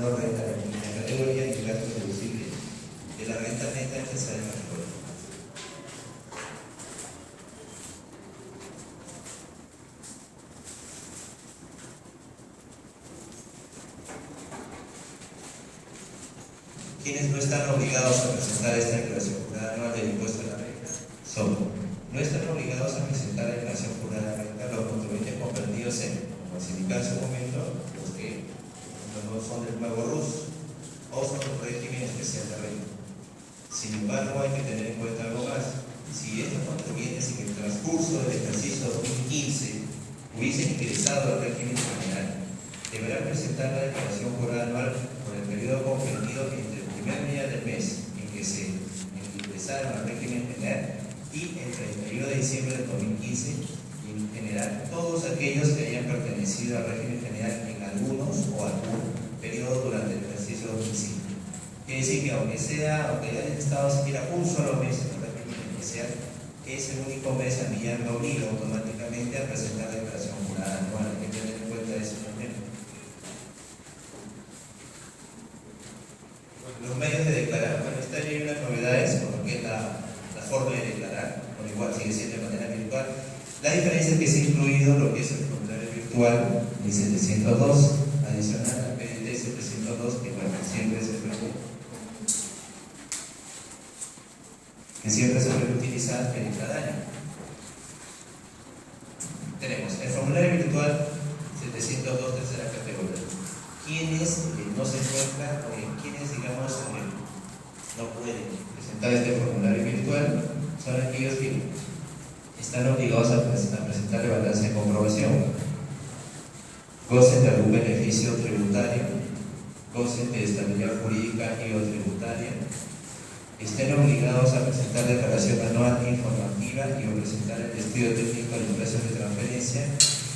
menor renta en la categoría de gasto deducible de la renta neta necesaria para el pueblo. Quienes no están obligados a presentar esta declaración jurada anual del impuesto a la renta son: no están obligados a presentar la declaración jurada de renta los contribuyentes comprendidos en, como se indica en su momento, los que no son del nuevo RUS o son del régimen especial de renta. Sin embargo, hay que tener en cuenta algo más. Si estos contribuyentes en el transcurso del ejercicio 2015 hubiesen ingresado al régimen general, deberán presentar la declaración jurada anual por el periodo comprendido entre el primer día del mes en que se ingresaron al régimen general y el 31 de diciembre del 2015, y en general todos aquellos que hayan pertenecido al régimen general en algunos o algún periodo durante el ejercicio 2005. Quiere decir que aunque hayan estado siquiera un solo mes en el régimen especial, ese único mes a mí ya me obliga automáticamente a presentar la declaración jurada anual. Hay que tener en cuenta eso también. Los medios de declarar, bueno, esta hay unas novedades con lo que es la forma de declarar, con igual sigue siendo de manera virtual. La diferencia es que se ha incluido lo que es el formulario virtual de 702, adicional al PDT 702, que bueno, siempre se puede utilizar en cada año. Tenemos el formulario virtual 702, tercera categoría. Quienes no se encuentran o quienes, digamos, no pueden presentar este formulario virtual son aquellos que están obligados a presentar la balanza de comprobación, gocen de algún beneficio tributario, gocen de estabilidad jurídica y o tributaria, estén obligados a presentar declaración anual informativa y o presentar el estudio técnico de ingresos de transferencia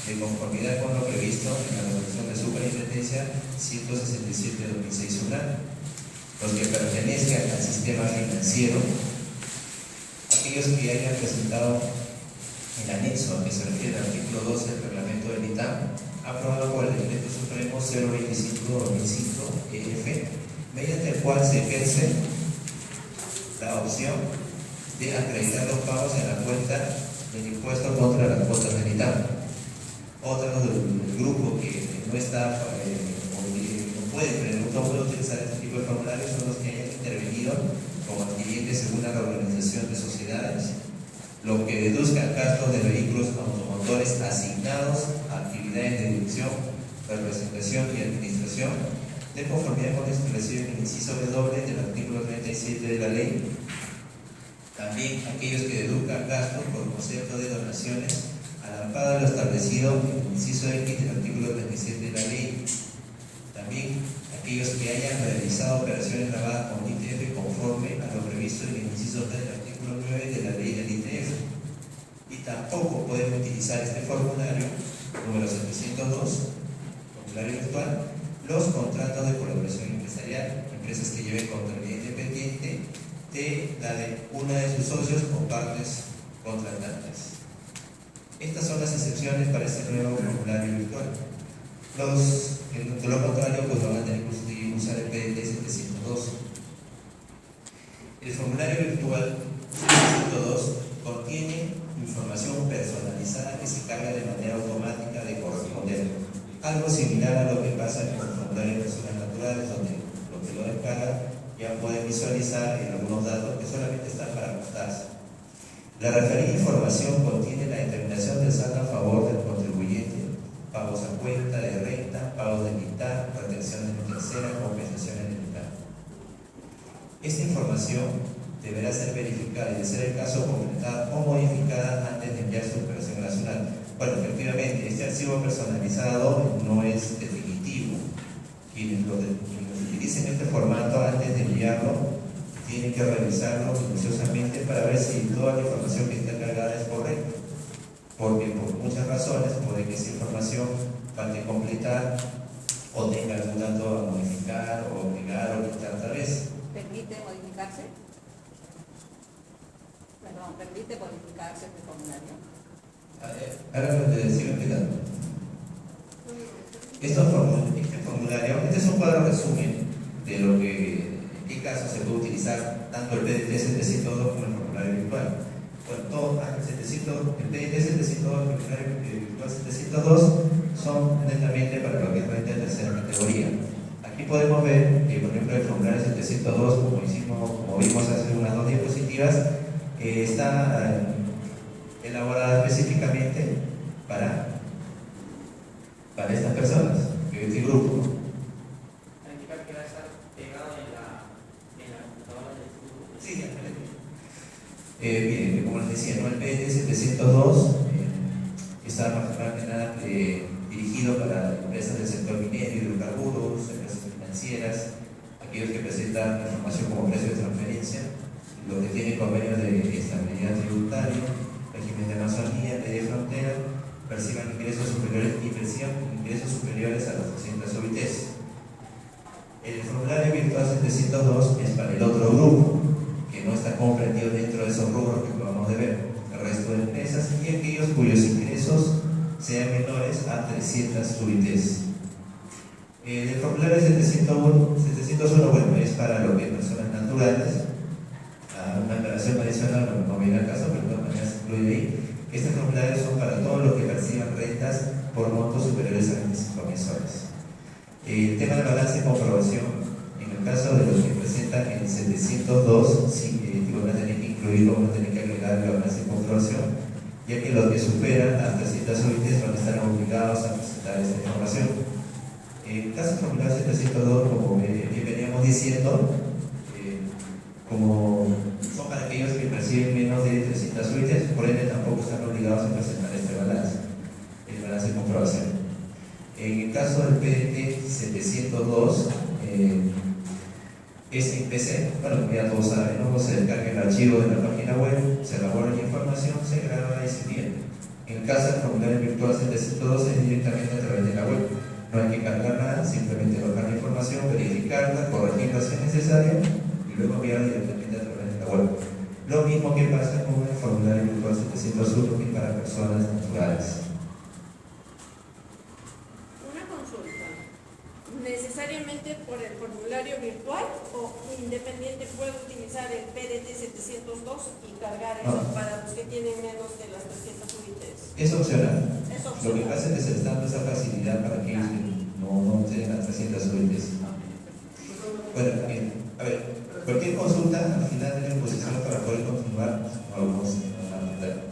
de conformidad con lo previsto en la resolución de superintendencia 167 de 2006 UNAM, los que pertenezcan al sistema financiero, aquellos que hayan presentado el anexo que se refiere al artículo 12 del reglamento del ITAM, aprobado por el Decreto Supremo 025/2005 EF, mediante el cual se ejerce la opción de acreditar los pagos en la cuenta del impuesto contra las cuotas del ITAM. Otros del grupo que no está no puede utilizar este tipo de formularios son los que hayan intervenido como adquirientes según la reorganización de sociedades, los que deduzcan gastos de vehículos automotores asignados a actividades de dirección, representación y administración, de conformidad con lo establecido en el inciso W del artículo 37 de la ley. También aquellos que deduzcan gastos por concepto de donaciones al amparo de lo establecido en el inciso X del artículo 37 de la ley. También aquellos que hayan realizado operaciones grabadas con ITF conforme a lo previsto en el inciso D del artículo 9 de la ley del ITF. Y tampoco pueden utilizar este formulario número 702, formulario virtual, los contratos de colaboración empresarial, empresas que lleven contabilidad independiente de la de una de sus socios o partes contratantes. Estas son las excepciones para este nuevo formulario virtual. De lo contrario, pues van a tener que usar el PDT 702. El formulario virtual 702 contiene información personalizada que se carga de manera automática de corresponder. Algo similar a lo que pasa con el formulario de personas naturales, donde lo que lo descarga ya pueden visualizar en algunos datos que solamente están para ajustarse. La referida información contiene la determinación del saldo a favor del contribuyente, pagos a cuenta de renta, pagos de mitad, retenciones de tercera, compensaciones de mitad. Esta información deberá ser verificada y, de ser el caso, completada o modificada antes de enviar su operación nacional. Bueno, efectivamente, este archivo personalizado no es definitivo. Quienes utilicen este formato antes de enviarlo tienen que revisarlo minuciosamente para ver si toda la información que está cargada es correcta, porque por muchas razones puede que esa información falte completar o tenga algún dato a modificar o agregar o quitar otra vez. ¿Permite modificarse? Perdón, ¿permite modificarse este formulario? Ahora lo que sigo explicando. Este formulario, este es un cuadro resumen de lo que, en qué caso se puede utilizar tanto el PDT 702 como el formulario virtual. Bueno, todo, el PDT 702 y el formulario virtual 702 son netamente para lo que es renta de tercera categoría. Aquí podemos ver que, por ejemplo, el formulario 702, como vimos hace unas 2 diapositivas, está elaborada específicamente para estas personas, este grupo. Significa que va a estar pegado en la computadora del grupo. Sí, bien, como les decía, ¿no? El PDT 702 está más que nada dirigido para empresas del sector minero, hidrocarburos, empresas financieras, aquellos que presentan información como precio de transferencia, los que tienen convenios de estabilidad tributaria, régimen de Amazonía, ley de frontera, perciban ingresos superiores a las 200 UITs. El formulario virtual 702 es para el otro grupo, que no está comprendido dentro de esos rubros que acabamos de ver, el resto de empresas y aquellos cuyos ingresos sean menores a 300 UITs. El formulario 701, bueno, es para lo que es personas naturales. Una aclaración adicional, bueno, no viene al caso, pero de todas maneras se incluye ahí. Estos formularios son para todos los que perciban rentas por montos superiores a 25.000 soles. El tema de balance y comprobación, en el caso de los que presentan el 702, sí, van a tener que incluirlo, van a tener que agregar el balance y comprobación, ya que los que superan las 300 UITs van a estar obligados a presentar esta información. En el caso del formulario 702, como veníamos diciendo, como son para aquellos que perciben menos de 300 UITs, por ende tampoco están obligados a presentar este balance, el balance de comprobación. En el caso del PDT 702, es en PC, bueno, ya todos saben, ¿no? Se descarga el archivo de la página web, se elabora la información, se graba y se envía. En el caso del formulario virtual 702 es directamente a través de la web. No hay que cargar nada, simplemente bajar la información, verificarla, corregirla si es necesario y luego enviarla directamente a través de la web. Lo mismo que pasa con el formulario virtual 701, que es para personas naturales. Una consulta. ¿Necesariamente por el formulario virtual o independiente puede utilizar el PDT 702 y cargar eso para los que tienen menos de las 300 UITs? Es opcional. Es opcional. Lo que pasa es que se está dando esa facilidad para que ellos no tengan las 300 UITs. Bueno, a ver, cualquier consulta al final de la exposición para poder continuar, vamos a tratar.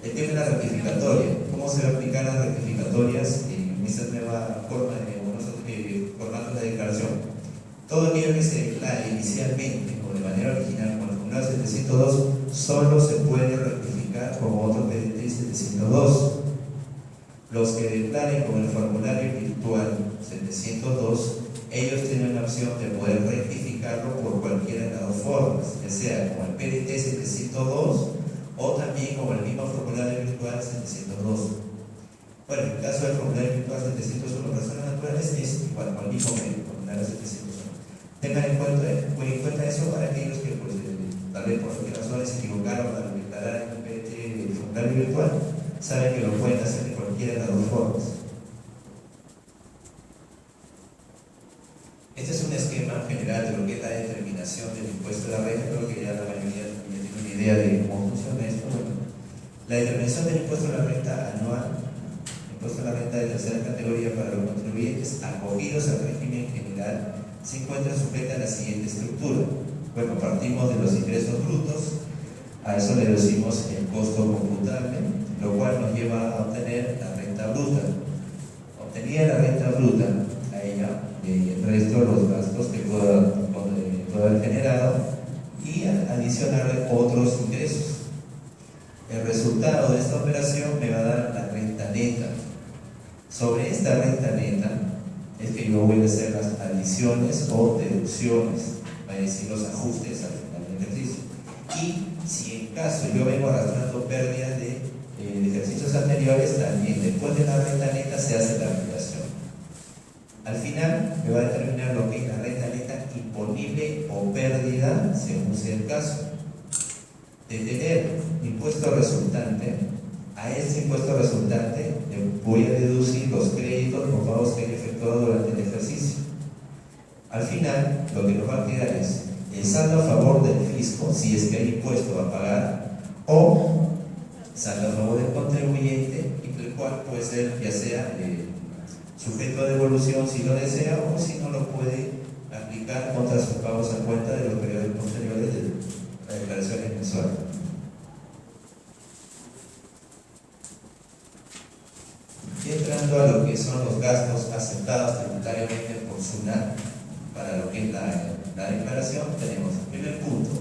El tema de la rectificatoria. ¿Cómo se va a aplicar las rectificatorias en esta nueva forma de formato de declaración? Todo aquello que se declare inicialmente o de manera original con el formulario 702 solo se puede rectificar con otro PDT 702. Los que declaren con el formulario virtual 702, ellos tienen la opción de poder rectificarlo por cualquiera de las dos formas, ya sea con el PDT 702 o también con el mismo formulario virtual 702. Bueno, en el caso del formulario virtual 701 personas naturales es igual, con el mismo medio, formulario 701. Tengan en cuenta eso para aquellos que tal vez por cualquier razón se equivocaron al declarar en el PDT el formulario virtual, saben que lo pueden hacer de cualquiera de las dos formas. Este es un esquema general de lo que es la determinación del impuesto de la renta. Creo que ya la mayoría ya tiene una idea de cómo funciona esto. Bueno, la determinación del impuesto de la renta anual, impuesto a la renta de tercera categoría para los contribuyentes acogidos al régimen general, se encuentra sujeta a la siguiente estructura. Bueno, partimos de los ingresos brutos, a eso le decimos el costo computable, lo cual nos lleva a obtener la renta bruta. Obtenida la renta bruta, a ella y el resto de los gastos que pueda haber generado y adicionarle otros ingresos. El resultado de esta operación me va a dar la renta neta. Sobre esta renta neta es que yo voy a hacer las adiciones o deducciones, es decir, los ajustes al final del ejercicio. Y si en caso yo vengo arrastrando pérdidas de ejercicios anteriores, también después de la renta neta se hace la aplicación. Al final me va a determinar lo que es la renta neta imponible o pérdida según sea el caso. De tener impuesto resultante, a ese impuesto resultante le voy a deducir los créditos o pagos que he efectuado durante el ejercicio. Al final, lo que nos va a quedar es el saldo a favor del fisco, si es que hay impuesto a pagar, o saldo a favor del contribuyente, el cual puede ser ya sea sujeto a devolución si lo desea, o si no lo puede aplicar contra sus pagos a cuenta de los periodos posteriores de la declaración mensual. Y entrando a lo que son los gastos aceptados tributariamente por SUNAT para lo que es la declaración, tenemos el primer punto,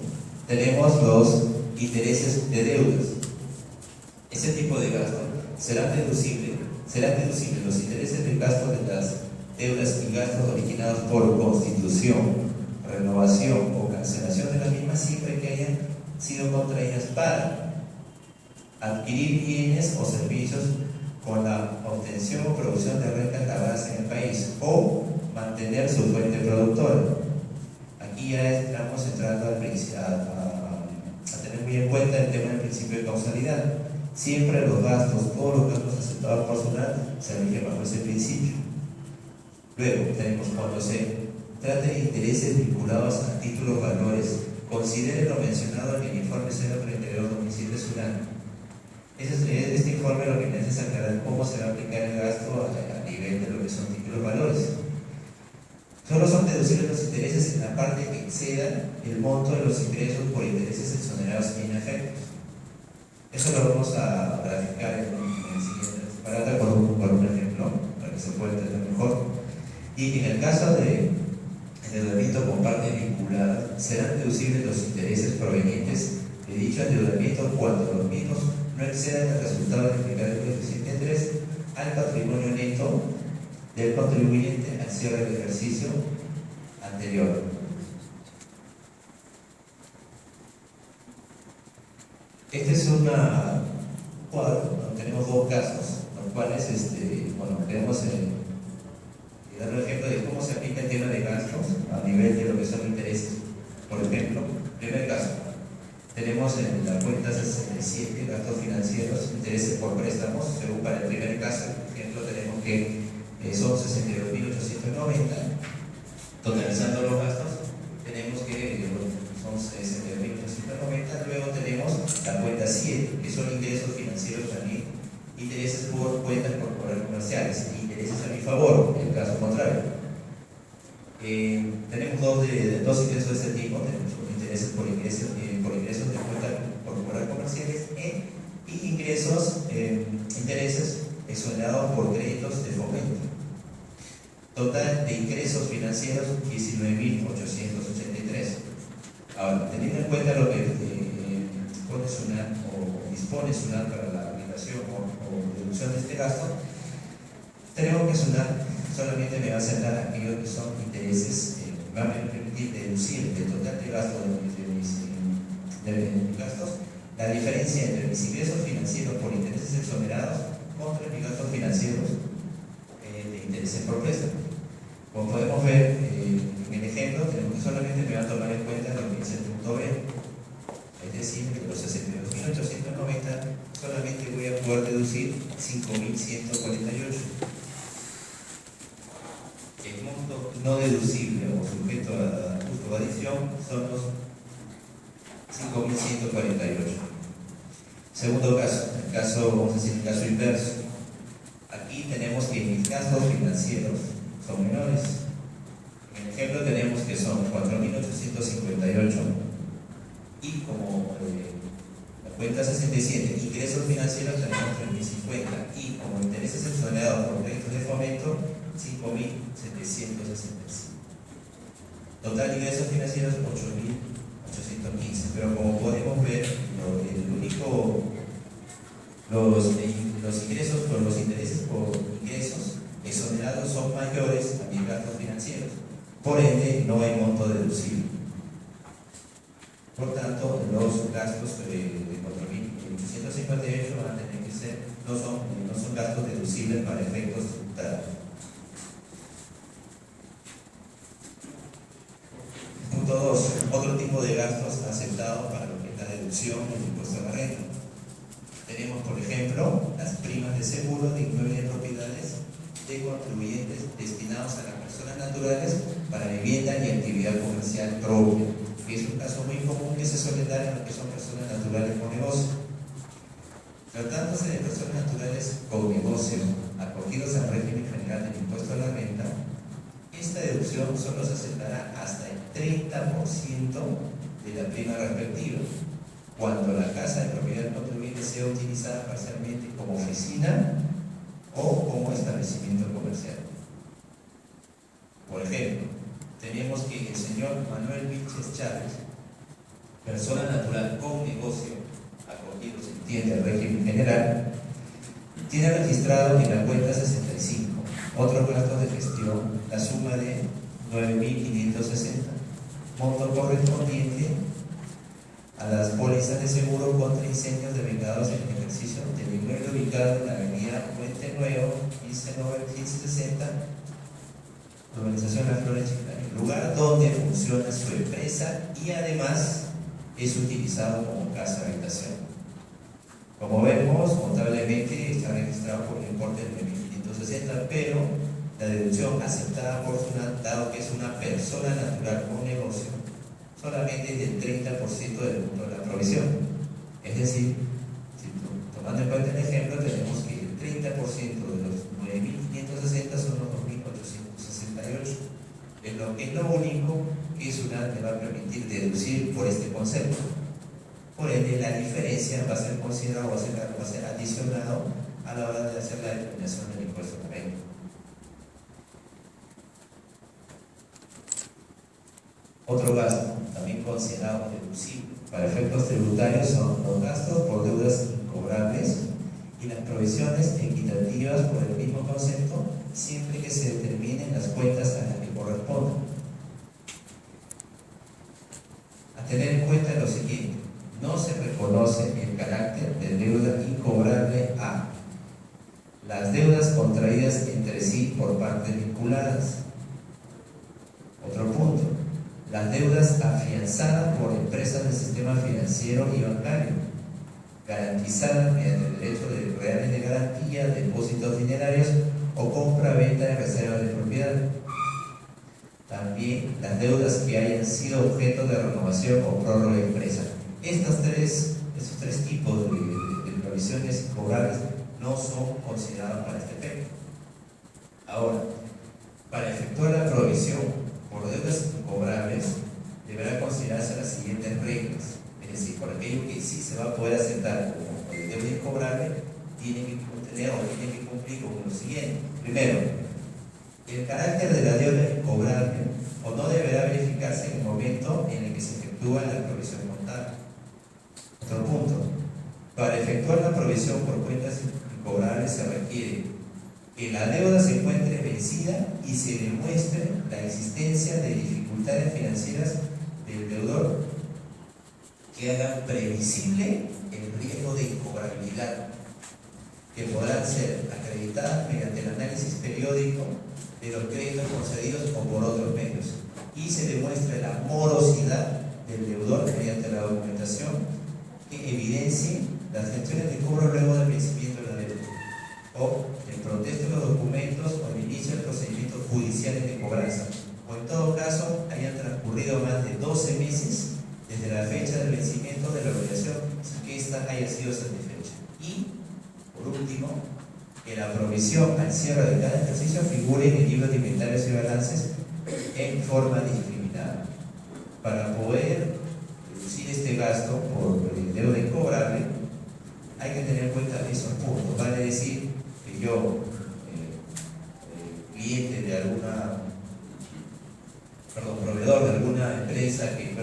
tenemos los intereses de deudas. Ese tipo de gastos serán deducibles los intereses de gastos de las deudas y gastos originados por constitución, renovación o cancelación de las mismas siempre que hayan sido contraídas para adquirir bienes o servicios con la obtención o producción de renta grabadas en el país o mantener su fuente productora. Aquí ya estamos entrando a tener muy en cuenta el tema del principio de causalidad. Siempre los gastos, todos los gastos aceptados por SUNAT se rigen bajo ese principio. Luego tenemos cuando se trata de intereses vinculados a títulos valores, considere lo mencionado en el informe 032-2007 de SUNAT. Este informe lo que me hace es aclarar cómo se va a aplicar el gasto a nivel de lo que son títulos valores. Solo son deducibles los intereses en la parte que exceda el monto de los ingresos por intereses exonerados e inefectos. Eso lo vamos a graficar en el siguiente disparate por un ejemplo, para que se pueda entender mejor. Y en el caso de endeudamiento con parte vinculada, serán deducibles los intereses provenientes de dicho endeudamiento cuando los mismos no excedan el resultado de aplicar el coeficiente de 3 al patrimonio neto del contribuyente al cierre del ejercicio anterior. Este es un cuadro donde tenemos dos casos, los cuales queremos dar un ejemplo de cómo se aplica el tema de gastos a nivel de lo que son intereses. Por ejemplo, primer caso, tenemos en la cuenta 67 gastos financieros, intereses por préstamos, según para el primer caso, por ejemplo, tenemos que son 62.890, totalizando los gastos, tenemos que son 62.890, luego tenemos la cuenta 7, que son ingresos financieros también, intereses por cuentas corporales comerciales, intereses a mi favor, en el caso contrario. Tenemos dos ingresos de este tipo, tenemos intereses por ingresos de cuentas corporales comerciales y intereses exonerados por créditos de fomento. Total de ingresos financieros 19.883. Ahora, teniendo en cuenta lo que pone SUNAT o dispone SUNAT para la aplicación o deducción de este gasto, tenemos que SUNAT solamente me va a aceptar aquellos que son intereses, me va a permitir deducir del total de gasto de mis gastos la diferencia entre mis ingresos financieros por intereses exonerados contra mis gastos financieros de intereses por préstamo. Como podemos ver en el ejemplo, tenemos que solamente me va a tomar en cuenta lo que dice el punto B, es decir, de los 62.890 solamente voy a poder deducir 5.148. El monto no deducible o sujeto a justo o adición son los 5.148. Segundo caso, vamos a decir el caso inverso. Aquí tenemos que mis gastos financieros son menores. En el ejemplo tenemos que son 4.858 y como la cuenta 67, ingresos financieros tenemos 3.050 y como intereses exonerados por créditos de fomento 5.765. Total ingresos financieros 8.815, pero como podemos ver, los ingresos por los intereses por ingresos exonerados son mayores a mis gastos financieros, por ende no hay monto deducible. Por tanto, los gastos de 4.858 van a tener que ser, no son gastos deducibles para efectos tributarios. Punto 2. Otro tipo de gastos aceptados para lo que es la deducción del impuesto a la renta. Tenemos, por ejemplo, las primas de seguro de inmuebles y propiedades de contribuyentes destinados a las personas naturales para vivienda y actividad comercial propia, que es un caso muy común que se suele dar en lo que son personas naturales con negocio. Tratándose de personas naturales con negocio acogidos al régimen general del impuesto a la renta, esta deducción solo se aceptará hasta el 30% de la prima respectiva, cuando la casa de propiedad del contribuyente sea utilizada parcialmente como oficina o como establecimiento comercial. Por ejemplo, tenemos que el señor Manuel Vilches Chávez, persona natural con negocio acogido, se entiende, al régimen general, tiene registrado en la cuenta 65 otros gastos de gestión la suma de 9.560, monto correspondiente a las pólizas de seguro contra incendios devengados en el ejercicio del inmueble ubicado en la avenida Puente Nuevo, 1560, urbanización Las Flores, Chiclayo, lugar donde funciona su empresa y además es utilizado como casa de habitación. Como vemos, contablemente está registrado por el importe de 9.560, pero la deducción aceptada por SUNAT, dado que es una persona natural con negocio, solamente es del 30% del monto de la provisión. Es decir, tomando en cuenta el ejemplo, tenemos que el 30% de los 9.560 son los 2.868. Es lo único que SUNAT le va a permitir deducir por este concepto. Por ende, la diferencia va a ser considerada o va a ser adicionado a la hora de hacer la determinación del impuesto de renta. Otro gasto, también considerado deducible para efectos tributarios, son los gastos por deudas incobrables y las provisiones equitativas por el mismo concepto, siempre que se determinen las cuentas a las que correspondan. A tener en cuenta lo siguiente: no se reconoce el carácter de deuda incobrable a las deudas contraídas entre sí por partes vinculadas. Otro punto: las deudas afianzadas por empresas del sistema financiero y bancario, garantizadas mediante el derecho de reales de garantía, depósitos dinerarios o compra-venta de reservas de propiedad. También las deudas que hayan sido objeto de renovación o prórroga expresa. Estos tres tipos de provisiones cobrables no son considerados para este efecto. Ahora, para efectuar la provisión por deudas incobrables, deberá considerarse las siguientes reglas. Es decir, por aquello que sí se va a poder aceptar como deuda incobrable, tiene que contener o tiene que cumplir con lo siguiente. Primero, el carácter de la deuda incobrable o no deberá verificarse en el momento en el que se efectúa la provisión contable. Otro punto: para efectuar la provisión por cuentas incobrables se requiere que la deuda se encuentre vencida y se demuestre la existencia de dificultades financieras del deudor que hagan previsible el riesgo de incobrabilidad, que podrán ser acreditadas mediante el análisis periódico de los créditos concedidos o por otros medios, y se demuestre la morosidad del deudor mediante la documentación que evidencie las gestiones de cobro luego del vencimiento de la deuda, o el protesto de los documentos o el inicio de procedimientos judiciales de cobranza, o en todo caso hayan transcurrido más de 12 meses desde la fecha del vencimiento de la obligación sin que ésta haya sido satisfecha. Y, por último, que la provisión al cierre de cada ejercicio figure en el libro de inventarios y balances en forma discriminada. Para poder reducir este gasto por deuda incobrable, hay que tener en cuenta esos puntos. Vale decir que yo, cliente de proveedor de alguna empresa que,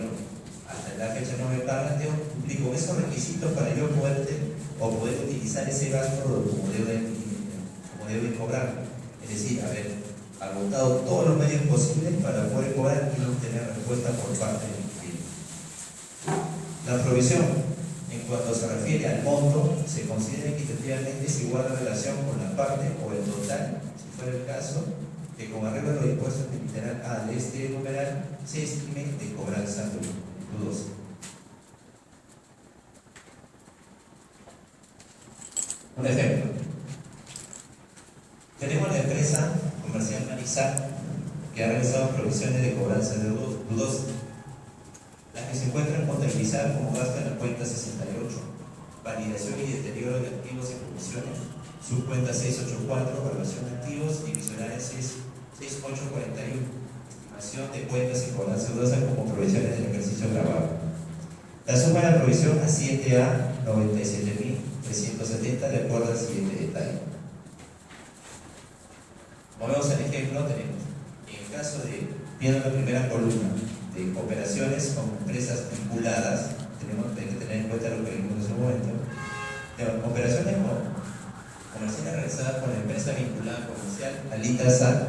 hasta la fecha no me pagan, tengo que cumplir con esos requisitos para yo poder utilizar ese gasto como deuda incobrable. Es decir, haber agotado todos los medios posibles para poder cobrar y no obtener respuesta por parte del cliente. La provisión, en cuanto se refiere al monto, se considera equitativamente es igual a relación con la parte o el total, si fuera el caso, que con arreglo de los impuestos del literal A de este numeral se estime de cobranza dudosa. Un ejemplo: tenemos la empresa comercial Manizal que ha realizado provisiones de cobranza dudosa. Las que se encuentran contabilizadas como gasto en la cuenta 68, validación y deterioro de activos y provisiones, subcuenta 684, evaluación de activos, divisional 6841, estimación de cuentas y cobranza dudosa como provisiones del ejercicio grabado. La suma de la provisión asciende a 97.370 de acuerdo al siguiente detalle. Volvemos al ejemplo, tenemos, en el caso de, viendo la primera columna, de operaciones con empresas vinculadas, tenemos que tener en cuenta lo que vimos en ese momento, operaciones comerciales realizadas por la empresa vinculada comercial Alita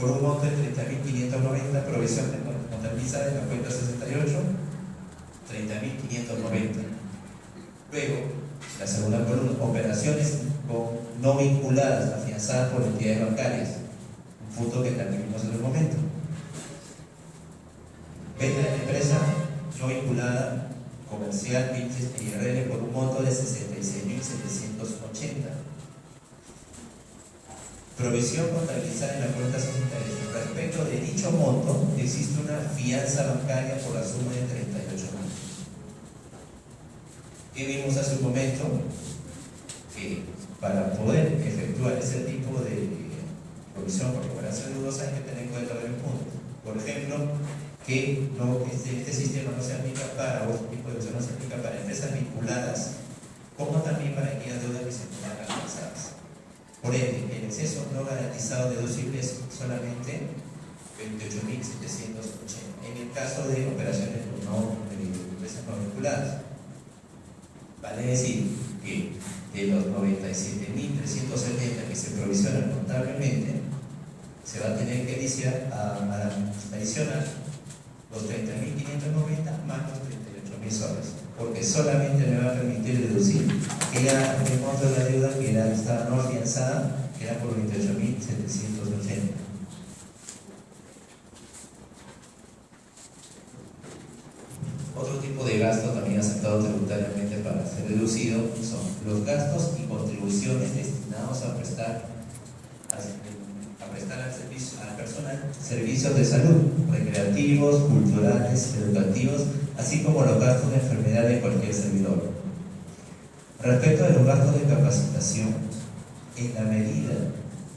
por un monto de 30.590, provisión contabilizada en la cuenta 68, 30.590. Luego, la segunda columna, operaciones no vinculadas, afianzadas por entidades bancarias, un punto que también vimos en el momento. Venta de la empresa no vinculada comercial Vilches IRL por un monto de 66.780. Provisión contabilizada en la cuenta 68. Respecto de dicho monto, existe una fianza bancaria por la suma de 38.000. ¿Qué vimos hace un momento? Que para poder efectuar ese tipo de provisión por cobranza dudosa hay que tener en cuenta varios puntos. Por ejemplo, que este sistema no se aplica para, o este tipo de deuda no se aplica para empresas vinculadas, como también para aquellas deudas que se encuentran alcanzadas. Por ende, el exceso no garantizado deducible es solamente 28.780 en el caso de operaciones de empresas no vinculadas. Vale decir que de los 97.370 que se provisionan contablemente, se va a tener que adicionar los 30.590 más los 38.000 soles, porque solamente me va a permitir deducir que era el monto de la deuda que estaba no afianzada, que era por 28.780. Otro tipo de gasto también aceptado tributariamente para ser deducido son los gastos y contribuciones destinados a prestar al personal servicios de salud, recreativos, culturales, educativos, así como los gastos de enfermedad de cualquier servidor. Respecto a los gastos de capacitación, en la medida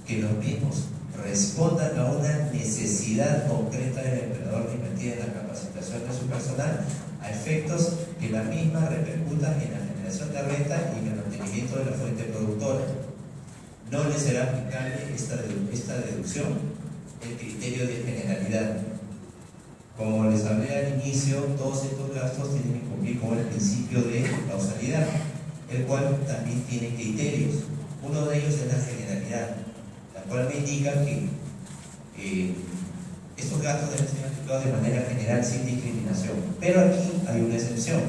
que los mismos respondan a una necesidad concreta del empleador de invertir en la capacitación de su personal, a efectos que la misma repercuta en la generación de renta y en el mantenimiento de la fuente productora. No le será aplicable esta deducción el criterio de generalidad. Como les hablé al inicio, todos estos gastos tienen que cumplir con el principio de causalidad, el cual también tiene criterios. Uno de ellos es la generalidad, la cual me indica que estos gastos deben ser aplicados de manera general sin discriminación. Pero aquí hay una excepción.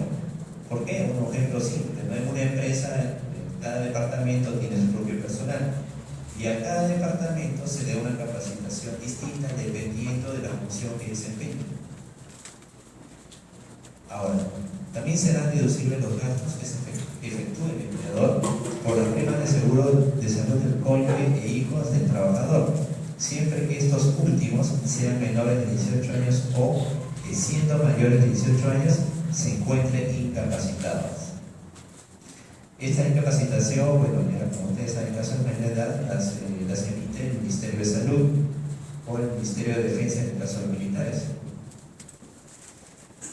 ¿Por qué? Un ejemplo simple. No es una empresa, cada departamento tiene su propio personal y a cada departamento se da una capacitación distinta dependiendo de la función que desempeña. Ahora, también serán deducibles los gastos que efectúe el empleador por las primas de seguro de salud del cónyuge e hijos del trabajador, siempre que estos últimos sean menores de 18 años o que siendo mayores de 18 años se encuentren incapacitados. Esta incapacitación, bueno, ya como ustedes saben, en caso de enfermedad las emite el Ministerio de Salud o el Ministerio de Defensa en el caso de militares.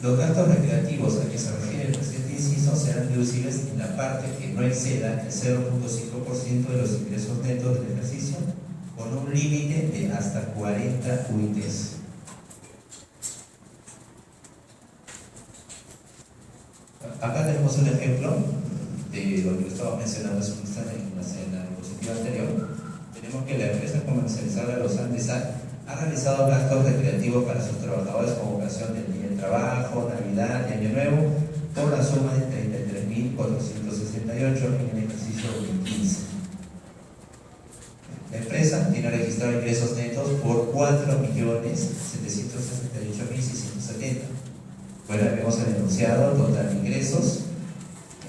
Los gastos recreativos a que se refiere el presente inciso serán deducibles en la parte que no exceda el 0.5% de los ingresos netos del ejercicio, con un límite de hasta 40 UITs. Acá tenemos un ejemplo de lo que estaba mencionando hace un instante en la diapositiva anterior. Tenemos que la empresa comercializadora Los Andes ha realizado gastos recreativos para sus trabajadores con ocasión del Día del Trabajo, Navidad y Año Nuevo por la suma de 33.468 en el ejercicio 2015. La empresa tiene registrado ingresos netos por 4.768.670. Bueno, vemos el enunciado, total de ingresos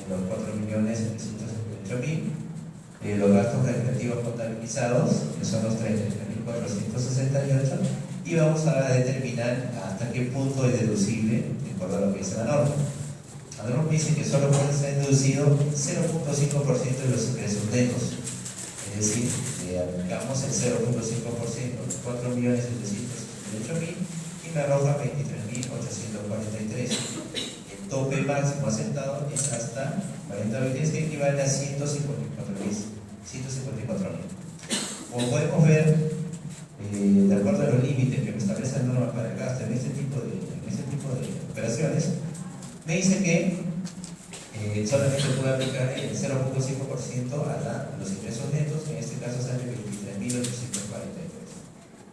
en los 4.768.000, los gastos recreativos contabilizados, que son los 33.468, 2468 y vamos a determinar hasta qué punto es deducible de acuerdo a lo que dice la norma. La norma dice que solo puede ser deducido 0.5% de los ingresos netos, es decir, le aplicamos el 0.5%, los 4.778.000 y me arroja 23.843. El tope máximo aceptado es hasta 40 billetes, que equivale a 154.000. Como podemos ver, de acuerdo a los límites que me establece la norma para el gasto en este tipo de operaciones, me dice que solamente puede aplicar el 0.5% a los ingresos netos, que en este caso sale 23.843.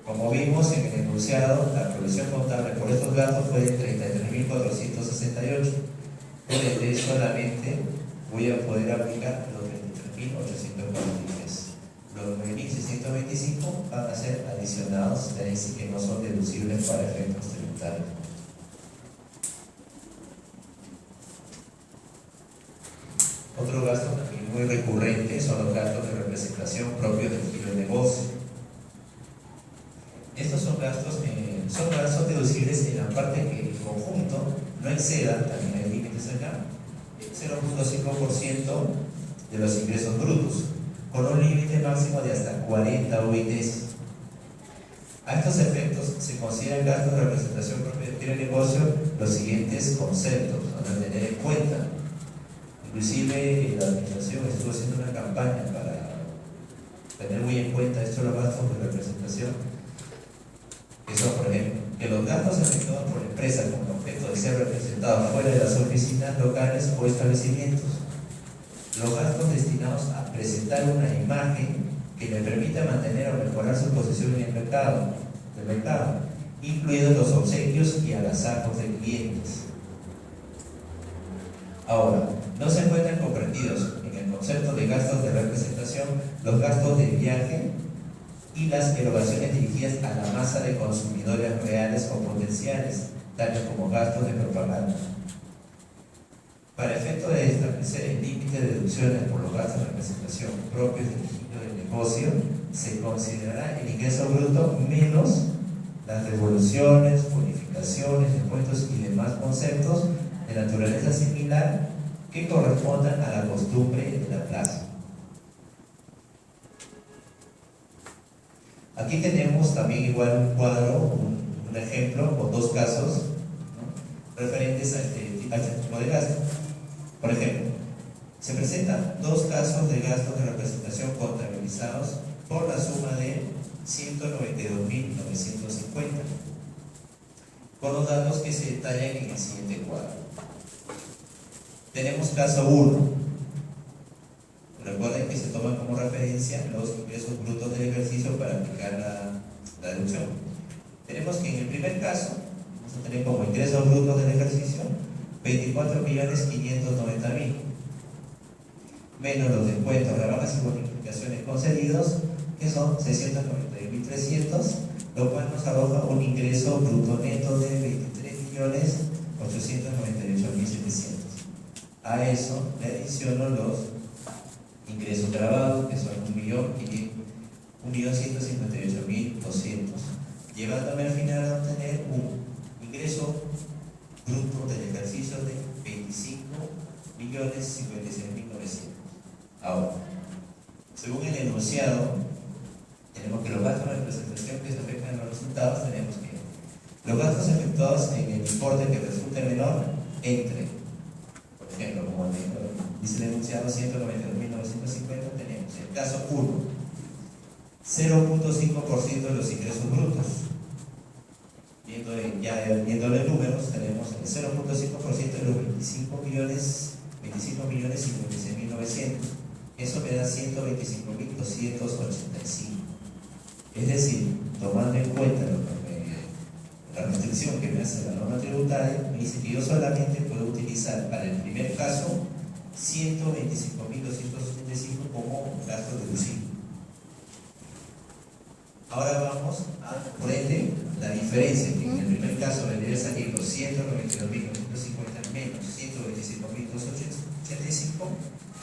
Como vimos en el enunciado, la provisión contable por estos gastos fue de 33.468. Por ende, solamente voy a poder aplicar los 23.843. Los 9.625 van a ser adicionados, es decir, que no son deducibles para efectos tributarios. Otro gasto también muy recurrente son los gastos de representación propios del giro de negocio. Estos son gastos deducibles en la parte que el conjunto no exceda, también hay límites acá, el 0.5% de los ingresos brutos, con un límite máximo de hasta 40 UITs. A estos efectos se consideran gastos de representación propia del giro de negocio los siguientes conceptos a tener en cuenta. Inclusive la administración estuvo haciendo una campaña para tener muy en cuenta estos los gastos de representación, que son, por ejemplo, que los gastos efectuados por la empresa con objeto de ser representados fuera de las oficinas locales o establecimientos, los gastos destinados a presentar una imagen que le permita mantener o mejorar su posición en el mercado, incluidos los obsequios y agasajos de clientes. Ahora, no se encuentran comprendidos en el concepto de gastos de representación los gastos de viaje y las erogaciones dirigidas a la masa de consumidores reales o potenciales, tales como gastos de propaganda. Para efecto de establecer el límite de deducciones por los gastos de representación propios del giro del negocio, se considerará el ingreso bruto menos las devoluciones, bonificaciones, descuentos y demás conceptos de naturaleza similar que correspondan a la costumbre de la plaza. Aquí tenemos también igual un cuadro, un ejemplo con dos casos, ¿no?, referentes a este tipo de gasto. Por ejemplo, se presentan dos casos de gastos de representación contabilizados por la suma de 192.950, con los datos que se detallan en el siguiente cuadro. Tenemos caso 1. Recuerden que se toman como referencia los ingresos brutos del ejercicio para aplicar la deducción. Tenemos que en el primer caso vamos a tener como ingresos brutos del ejercicio 24.590.000, menos los descuentos, rebajas y bonificaciones concedidos, que son 691.300, lo cual nos arroja un ingreso bruto neto de 23.898.700. A eso le adiciono los ingresos grabados, que son 1.158.200, llevándome al final a obtener un ingreso bruto del ejercicio de 25.056.900. Ahora, según el enunciado, tenemos que los gastos de representación que se afectan a los resultados, tenemos que los gastos efectuados en el importe que resulte menor entre, por ejemplo, como dice el enunciado 192.950, tenemos el caso 1, 0.5% de los ingresos brutos. Viendo los números, tenemos el 0.5% de los 25.056.900. Eso me da 125.285. Es decir, tomando en cuenta la restricción que me hace la norma tributaria, me dice que yo solamente puedo utilizar para el primer caso 125.285 como gasto deducible. Ahora vamos a, por ende, la diferencia, que en el primer caso vendría saliendo 192.950 menos 125.285,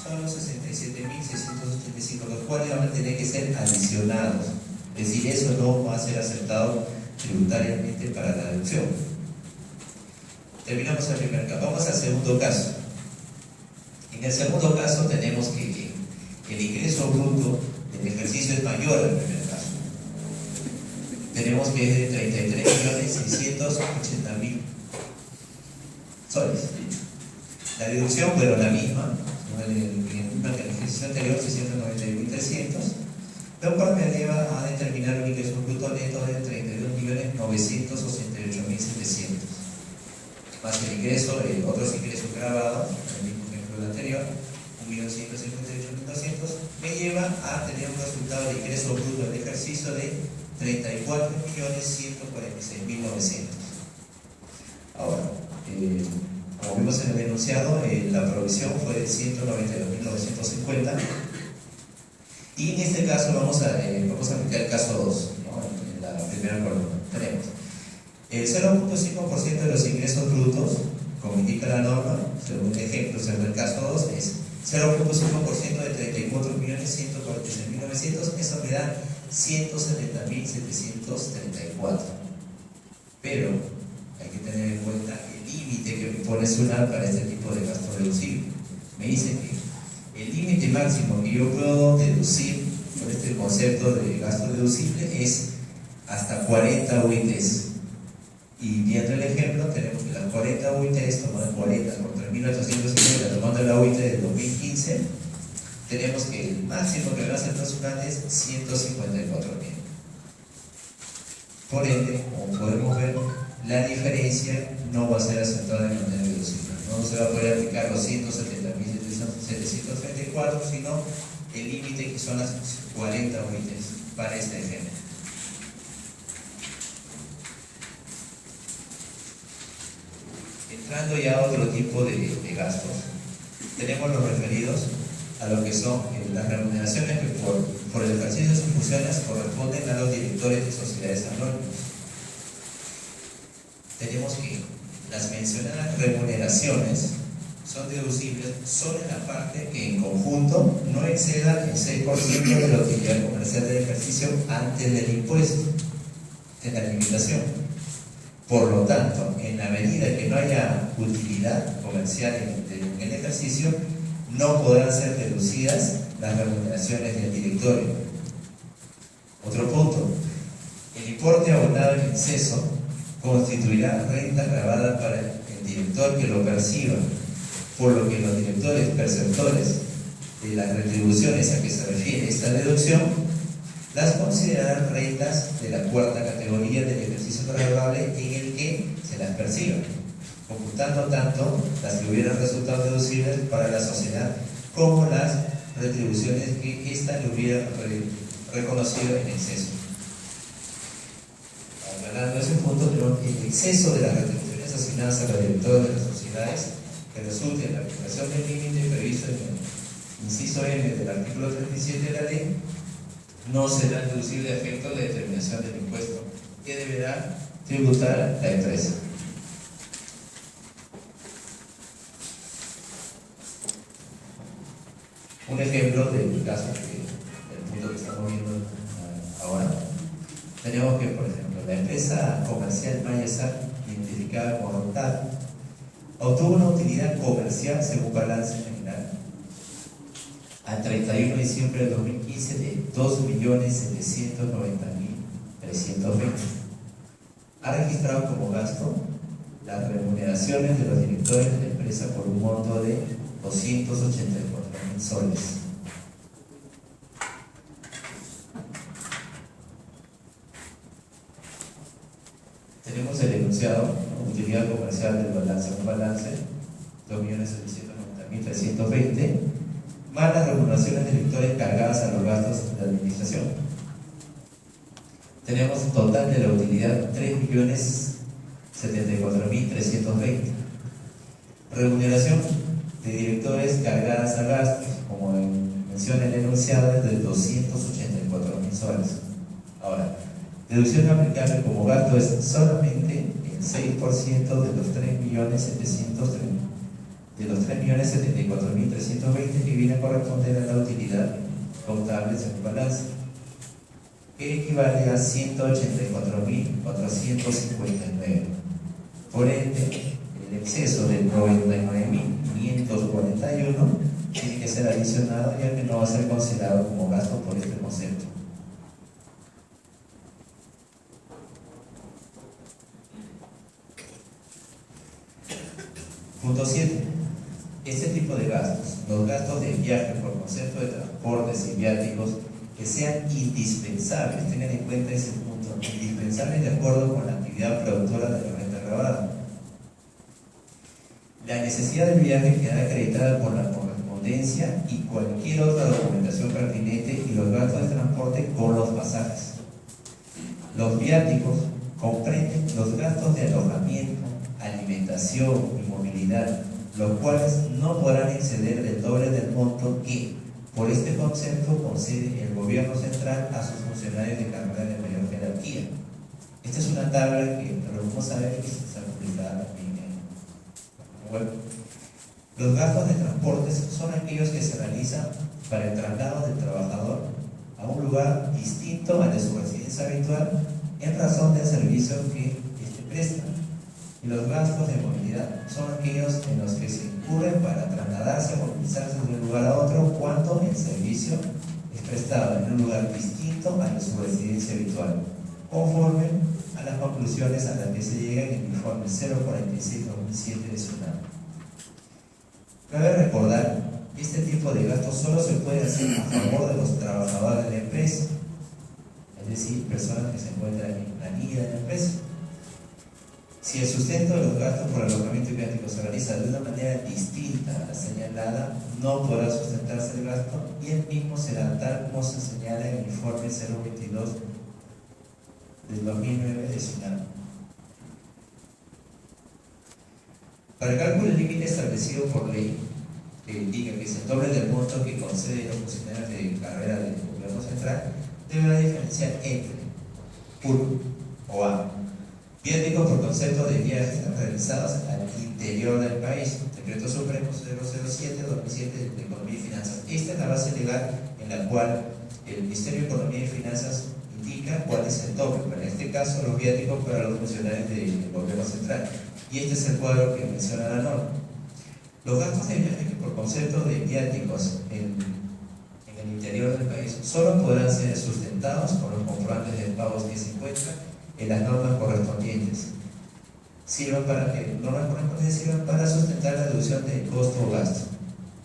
son los 67.685, los cuales van a tener que ser adicionados. Es decir, eso no va a ser aceptado tributariamente para la deducción. Terminamos el primer caso. Vamos al segundo caso. En el segundo caso tenemos que el ingreso bruto del ejercicio es mayor al primer caso. Tenemos que es de 33.680.000 soles. La deducción, bueno, la misma, en el ejercicio anterior, 691.300, lo cual me lleva a determinar un ingreso bruto neto de 32.968.700, más el ingreso, otros ingresos grabados, el mismo ejemplo del anterior, 1.158.200, me lleva a tener un resultado de ingreso bruto del ejercicio de 34.146.900. Ahora, como vimos en el enunciado, la provisión fue de 192.950, y en este caso vamos a aplicar el caso 2, ¿no? En la primera columna. Tenemos el 0.5% de los ingresos brutos, como indica la norma, según el ejemplo, según el caso 2, es 0.5% de 34.146.900, eso me da 170.734. Pero hay que tener en cuenta el límite que me pone SUNAT para este tipo de gasto deducible. Me dice que el límite máximo que yo puedo deducir por este concepto de gasto deducible es hasta 40 UITs. Y viendo el ejemplo, tenemos que las 40 UITs, tomando 40 por 3.850, tomando la UIT del 2015, tenemos que el máximo que va a ser SUNAT es 154.000. Por ende, como podemos ver, la diferencia no va a ser aceptada de manera deducible. No se va a poder aplicar los 170.734, sino el límite que son las 40 UITs para este ejemplo. Entrando ya a otro tipo de gastos, tenemos los referidos a lo que son las remuneraciones que por el ejercicio de sus funciones corresponden a los directores de sociedades anónimas. Tenemos que las mencionadas remuneraciones son deducibles solo en la parte que en conjunto no exceda el 6% de la utilidad comercial del ejercicio antes del impuesto, de la limitación. Por lo tanto, en la medida que no haya utilidad comercial en el ejercicio, no podrán ser deducidas las remuneraciones del directorio. Otro punto, el importe abonado en exceso constituirá renta grabada para el director que lo perciba, por lo que los directores perceptores de las retribuciones a que se refiere esta deducción las considerarán rentas de la cuarta categoría del ejercicio trabajable en el que se las perciba, computando tanto las que hubieran resultado deducibles para la sociedad como las retribuciones que ésta le hubiera reconocido en exceso. Aclarando ese punto, el exceso de las retribuciones asignadas a los directores de las sociedades que resulte en la aplicación del límite previsto en el inciso M del artículo 37 de la ley no será deducible a efecto de determinación del impuesto que deberá tributar la empresa. Un ejemplo del caso del punto que estamos viendo ahora. Tenemos que, por ejemplo, la empresa comercial Mayasar, identificada como Rontal, obtuvo una utilidad comercial según balance general al 31 de diciembre de 2015 de 2.790.320. Ha registrado como gasto las remuneraciones de los directores de la empresa por un monto de 284.000 soles. Tenemos el enunciado, utilidad comercial del balance, un balance 2.790.320, más las remuneraciones de directores cargadas a los gastos de administración. Tenemos total de la utilidad 3.074.320. Remuneración de directores cargadas a gastos, como menciona el enunciado, es de 284.000 soles. Ahora, deducción aplicable como gasto es solamente el 6% de los 3.074.320 que viene a corresponder a la utilidad contable según balance. que equivale a 184.459. Por ende, el exceso de 99.541 tiene que ser adicionado, ya que no va a ser considerado como gasto por este concepto. Punto 7. Este tipo de gastos, los gastos de viaje por concepto de transportes y viáticos que sean indispensables, tengan en cuenta ese punto, indispensables de acuerdo con la actividad productora de la renta grabada. La necesidad del viaje queda acreditada por la correspondencia y cualquier otra documentación pertinente y los gastos de transporte con los pasajes. Los viáticos comprenden los gastos de alojamiento, alimentación y movilidad, los cuales no podrán exceder del doble del monto que, por este concepto, concede el gobierno central a sus funcionarios de carrera de mayor jerarquía. Esta es una tabla que lo vamos a ver que está publicada también en la web. Los gastos de transportes son aquellos que se realizan para el traslado del trabajador a un lugar distinto al de su residencia habitual en razón del servicio que éste presta. Y los gastos de movilidad son aquellos en los que se incurren para trasladarse o movilizarse de un lugar a otro cuando el servicio es prestado en un lugar distinto al de su residencia habitual, conforme a las conclusiones a las que se llega en el informe 046-2007 de SUNAT. Cabe recordar que este tipo de gastos solo se puede hacer a favor de los trabajadores de la empresa, es decir, personas que se encuentran en planilla de la empresa. Si el sustento de los gastos por alojamiento y viáticos se realiza de una manera distinta a la señalada, no podrá sustentarse el gasto y el mismo será tal como se señala en el informe 022 del 2009 de SUNAT. Para el cálculo del límite establecido por ley, que indica que es el doble del monto que concede los funcionarios de carrera del gobierno central, deberá diferenciar entre 1 o A. Viáticos por concepto de viajes realizados al interior del país, Decreto Supremo 007-2007 de Economía y Finanzas. Esta es la base legal en la cual el Ministerio de Economía y Finanzas indica cuál es el tope, pero en este caso los viáticos para los funcionarios del gobierno central. Y este es el cuadro que menciona la norma. Los gastos de viaje por concepto de viáticos en el interior del país solo podrán ser sustentados con los comprobantes de pagos que se encuentran en las normas correspondientes. Sirvan para que normas correspondientes sirvan para sustentar la deducción de costo o gasto.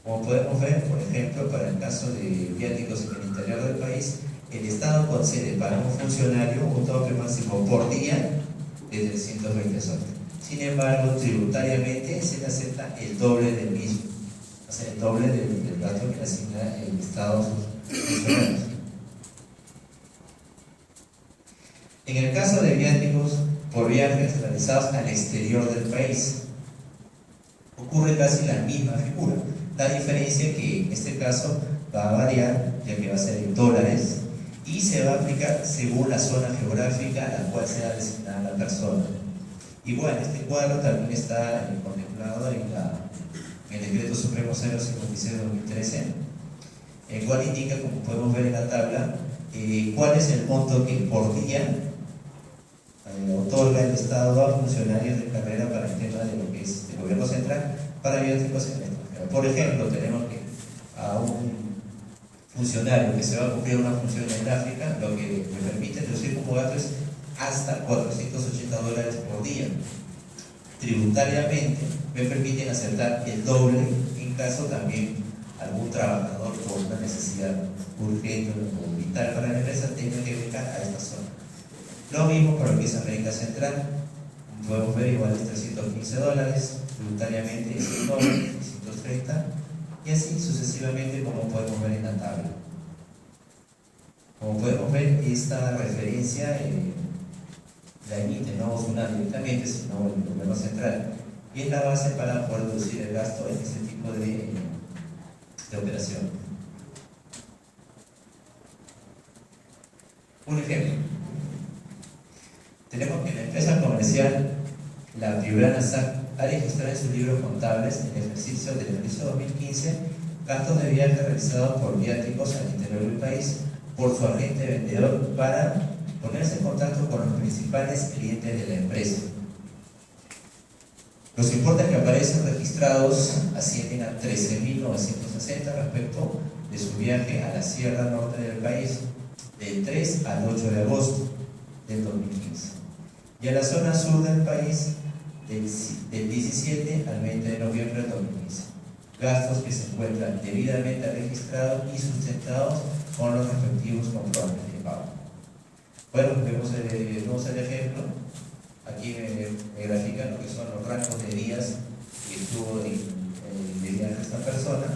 Como podemos ver, por ejemplo, para el caso de viáticos en el interior del país, el Estado concede para un funcionario un tope máximo por día de 320 soles. Sin embargo, tributariamente se le acepta el doble del mismo, o sea, el doble del gasto que le asigna el Estado a sus funcionarios. En el caso de viáticos por viajes realizados al exterior del país, ocurre casi la misma figura. La diferencia que en este caso va a variar, ya que va a ser en dólares, y se va a aplicar según la zona geográfica a la cual sea designada la persona. Igual, este cuadro también está contemplado en el Decreto Supremo 056-2013, el cual indica, como podemos ver en la tabla, cuál es el monto que por día otorga el Estado a funcionarios de carrera para el tema de lo que es el gobierno central para viáticos en el extranjero. Por ejemplo, tenemos que a un funcionario que se va a cumplir una función en África, lo que le permite reducir como gasto es hasta $480 por día. Tributariamente me permiten aceptar el doble en caso también algún trabajador por una necesidad urgente o vital para la empresa tenga que viajar a esta zona. Lo mismo para lo que es América Central, podemos ver igual es $315, tributariamente es el doble, 330, y así sucesivamente como podemos ver en la tabla. Como podemos ver, esta referencia la emite no SUNAT directamente, sino el gobierno central, y es la base para poder reducir el gasto en este tipo de operación. Un ejemplo. Tenemos que la empresa comercial, la Piurana SAC, ha registrado en sus libros contables en el ejercicio del ejercicio 2015 gastos de viaje realizados por viáticos al interior del país por su agente vendedor para ponerse en contacto con los principales clientes de la empresa. Los importes que aparecen registrados ascienden a 13.960 respecto de su viaje a la Sierra Norte del país, del 3 al 8 de agosto del 2015, y a la zona sur del país del 17 al 20 de noviembre del 2015. Gastos que se encuentran debidamente registrados y sustentados con los respectivos comprobantes de pago. Bueno, vemos el ejemplo. Aquí me grafican lo que son los rangos de días que estuvo de viaje esta persona.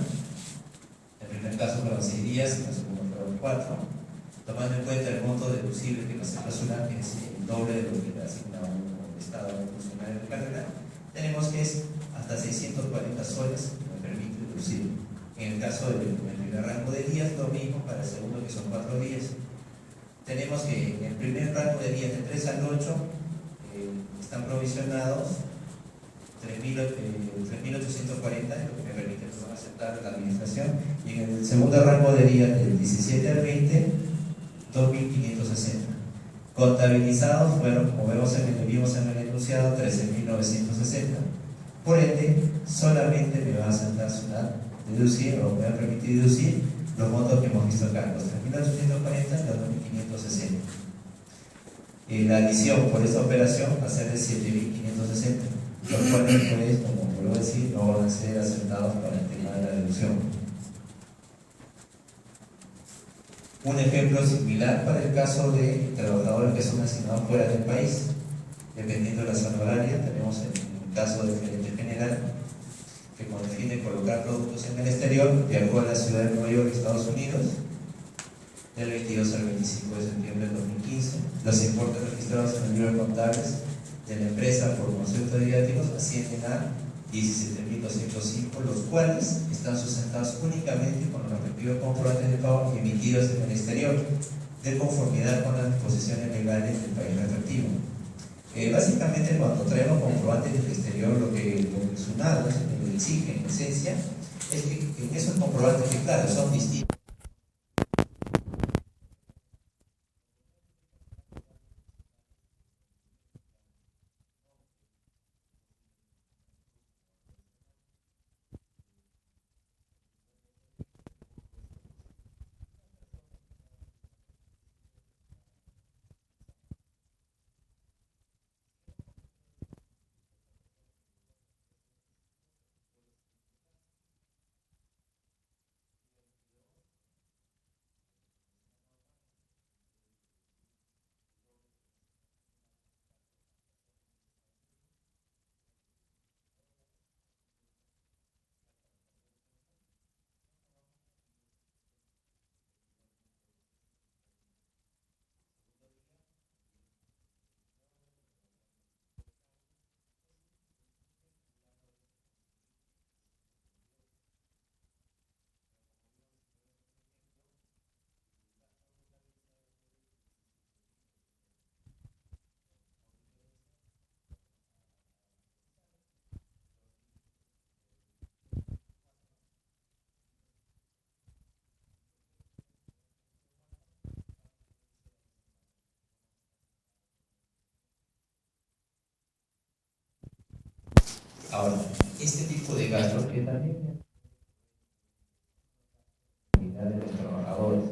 En el primer caso fueron 6 días, en el segundo fueron 4. Tomando en cuenta el monto deducible que nos persona, que es el doble de lo que le asigna un Estado a un funcionario de carrera, tenemos que es hasta 640 soles que me permite deducir. En el caso del primer rango de días, lo mismo para el segundo, que son 4 días. Tenemos que en el primer rango de días, de 3 al 8, están provisionados 3.840, lo que me permite aceptar la administración, y en el segundo rango de días, del 17 al 20, 2.560. Contabilizados fueron, como vimos en el enunciado, 13.960. Por ende, solamente me va a aceptar deducir, o me va a permitir deducir los montos que hemos visto acá, los 3.840 y los 2.560. La adición por esta operación va a ser de 7.560, los cuales, pues, como vuelvo a decir, no van a ser aceptados para el tema de la deducción. Un ejemplo similar para el caso de trabajadores que son asignados fuera del país, dependiendo de la zona horaria. Tenemos el caso del gerente general, que con el fin de colocar productos en el exterior viajó a la ciudad de Nueva York, Estados Unidos, del 22 al 25 de septiembre del 2015. Los importes registrados en el libro de contables de la empresa por conceptos didácticos ascienden a 17.205, los cuales están sustentados únicamente con los respectivos comprobantes de pago emitidos en el exterior, de conformidad con las disposiciones legales del país respectivo. Básicamente, cuando traemos comprobantes del exterior, lo que los SUNAT exige en esencia es que en esos comprobantes, que claro, son distintos, ahora, este tipo de gastos que también de los trabajadores.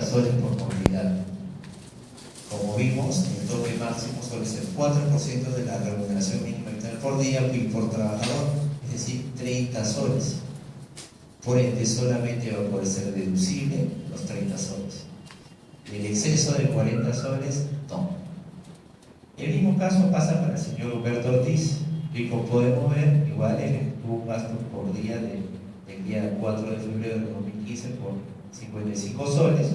soles por movilidad. Como vimos, el tope máximo suele ser 4% de la remuneración mínima vital por día y por trabajador, es decir, 30 soles. Por ende, solamente va a poder ser deducible los 30 soles. El exceso de 40 soles, no. El mismo caso pasa para el señor Humberto Ortiz, y como podemos ver, igual él tuvo un gasto por día del día 4 de febrero de 2015 por 55 soles.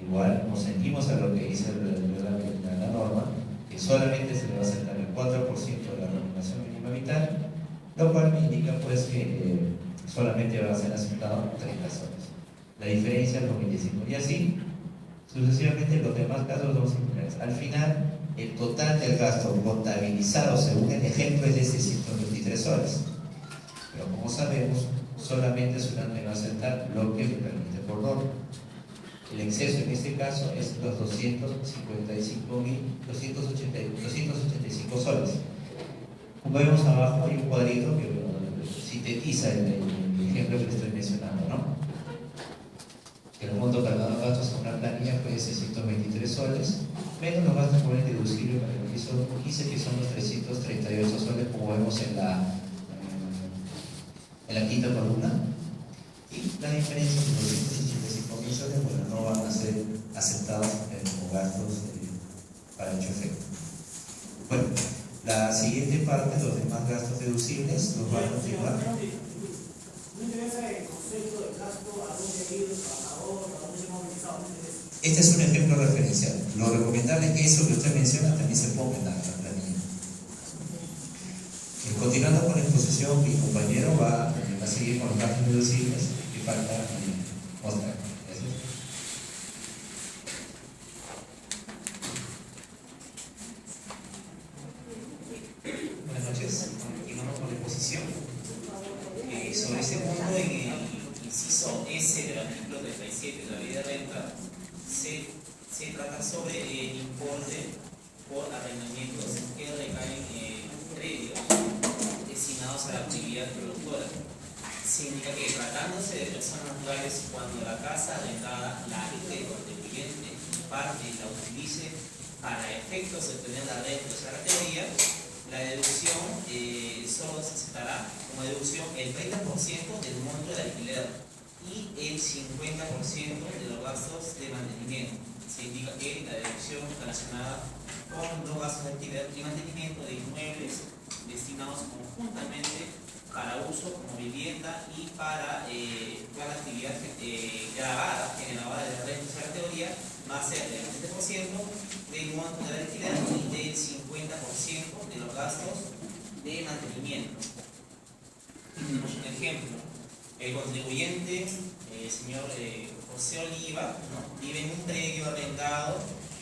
Igual nos sentimos a lo que dice la norma, que solamente se le va a aceptar el 4% de la remuneración mínima vital, lo cual me indica pues que solamente va a ser aceptado 30 soles. La diferencia es los 25. Y así, sucesivamente, los demás casos son similares. Al final, el total del gasto contabilizado según el ejemplo es de 623 soles. Pero como sabemos, solamente solamente va a aceptar lo que le permite por norma. El exceso en este caso es los 285 soles. Como vemos abajo hay un cuadrito que sintetiza el ejemplo que le estoy mencionando, ¿no? El monto cargado de gastos a una planilla fue de 623 soles, menos los gastos por el deducible para el ejercicio 15, que son los 338 soles, como vemos en la quinta columna. Y la diferencia de los 285 millones, bueno, no van a ser aceptados como gastos para dicho efecto. Bueno, la siguiente parte, los demás gastos deducibles, los va a continuar. No interesa el concepto del gasto, a dónde ir el trabajador, a dónde se ha movilizado, no interesa. Este es un ejemplo referencial. Lo recomendable es que eso que usted menciona también se ponga en la planilla. Continuando con la exposición, mi compañero va a seguir con los gastos deducibles que falta mostrar. Gracias. Buenas noches. Continuamos con la exposición. Sobre este punto, en el inciso S del artículo 37 de la ley de renta, se trata sobre el importe por arrendamientos que recaen en predios destinados a la actividad productora. Se indica que tratándose de personas naturales, cuando la casa arrendada, la alquile o el contribuyente parte la utilice para efectos de obtener la renta de esa categoría, la deducción solo se aceptará como deducción el 30% del monto del alquiler y el 50% de los gastos de mantenimiento. Se indica que la deducción está relacionada con los gastos de alquiler y mantenimiento de inmuebles destinados conjuntamente para uso como vivienda y para la actividad grabada, generadora de la renta de esa categoría, va a ser del 30% del monto del alquiler y del 50% de los gastos de mantenimiento. Tenemos un ejemplo. El contribuyente, el señor José Oliva, ¿no?, vive en un predio arrendado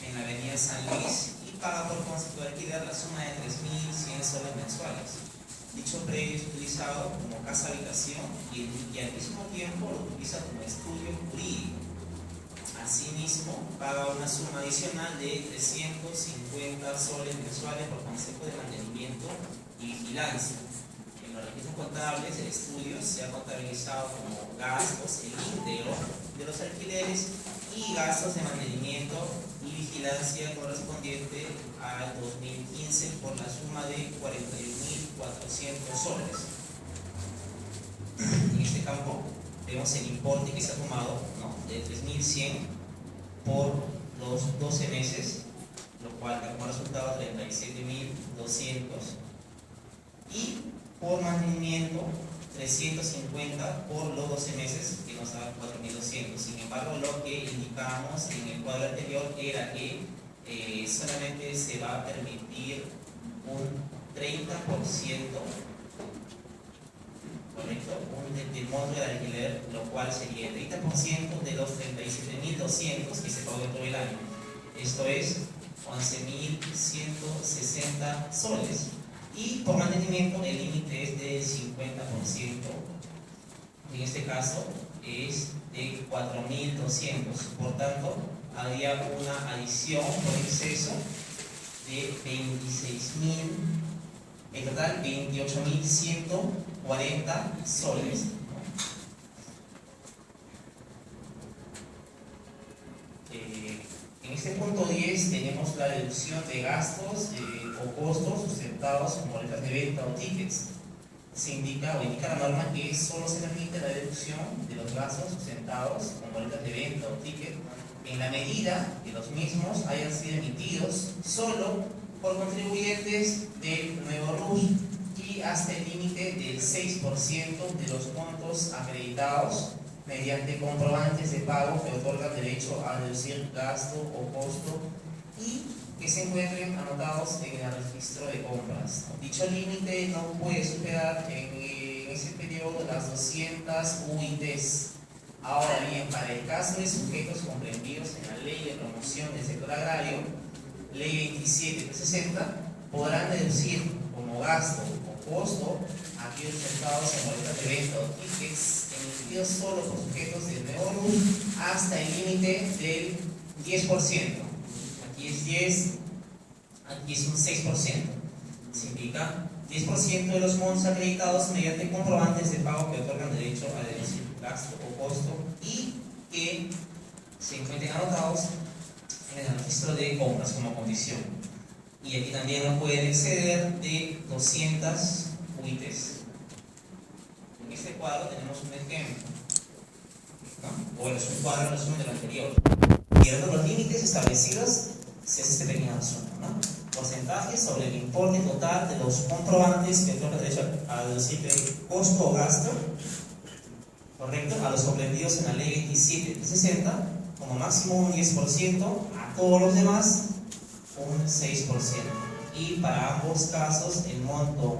en la avenida San Luis y paga por concepto de alquiler la suma de 3.100 soles mensuales. Dicho predio es utilizado como casa habitación y al mismo tiempo lo utiliza como estudio jurídico. Asimismo, paga una suma adicional de 350 soles mensuales por concepto de mantenimiento y vigilancia. En los registros contables, el estudio se ha contabilizado como gastos, el íntegro de los alquileres y gastos de mantenimiento y vigilancia correspondiente al 2015 por la suma de 41.400 soles. En este campo vemos el importe que se ha tomado, ¿no?, de 3.100 por los 12 meses, lo cual da como resultado 37.200, y por mantenimiento 350 por los 12 meses, que nos da 4.200. Sin embargo, lo que indicábamos en el cuadro anterior era que solamente se va a permitir un 30%, ¿correcto?, del monto del alquiler, lo cual sería el 30% de los 37.200 que se pagó en todo el año. Esto es 11.160 soles. Y por mantenimiento el límite es del 50%. En este caso es de 4.200. Por tanto, habría una adición por exceso de 26.000, en total 28.140 soles. este punto 10 tenemos la deducción de gastos o costos sustentados con boletas de venta o tickets. Se indica la norma que solo se permite la deducción de los gastos sustentados con boletas de venta o ticket en la medida que los mismos hayan sido emitidos solo por contribuyentes del nuevo RUS y hasta el límite del 6% de los montos acreditados mediante comprobantes de pago que otorgan derecho a deducir gasto o costo y que se encuentren anotados en el registro de compras. Dicho límite no puede superar en ese periodo las 200 UITs. Ahora bien, para el caso de sujetos comprendidos en la Ley de Promoción del Sector Agrario, Ley 2760, podrán deducir como gasto o costo aquellos prestados en boletas de venta o tickets emitidos solo por sujetos del nuevo RUS hasta el límite del 10%. Aquí es 10, aquí es un 6%. Significa 10% de los montos acreditados mediante comprobantes de pago que otorgan derecho a deducir gasto o costo y que se encuentren anotados en el registro de compras como condición. Y aquí también no pueden exceder de 200 UITs. En este cuadro tenemos un ejemplo, ¿no? Bueno, es un cuadro resumen del anterior. Viendo los límites establecidos, se hace este pequeño resumen, ¿no? Porcentaje sobre el importe total de los comprobantes que otorgan derecho a deducir costo o gasto, correcto, a los comprendidos en la Ley 2760, como máximo un 10%, a todos los demás un 6%. Y para ambos casos el monto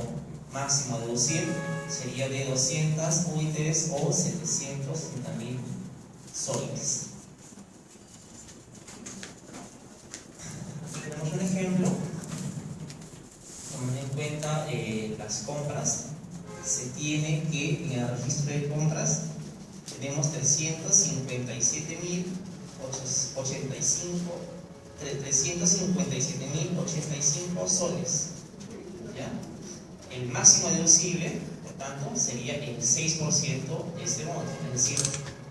máximo a deducir sería de 200 UITs o 730.000 soles. Aquí tenemos un ejemplo. Tomando en cuenta las compras, se tiene que en el registro de compras tenemos 357.085 soles, ¿ya? El máximo deducible, por tanto, sería el 6% de este monto, es decir,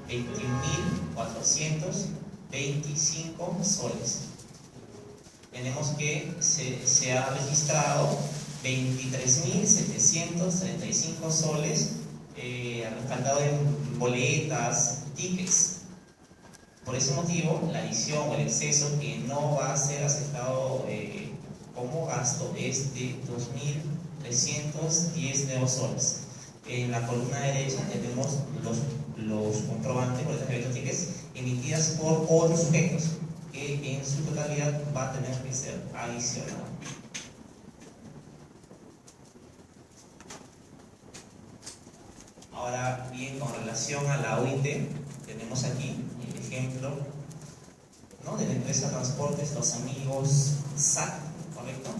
21.425 soles. Tenemos que se ha registrado 23.735 soles respaldado en boletas, tickets. Por ese motivo, la adición o el exceso que no va a ser aceptado como gasto es de 2.310 neosoles. En la columna derecha tenemos los comprobantes, boletas de venta, tickets emitidas por otros sujetos, que en su totalidad va a tener que ser adicionado. Ahora bien, con relación a la UIT, tenemos aquí el ejemplo, ¿no?, de la empresa Transportes Los Amigos SAC, ¿correcto?,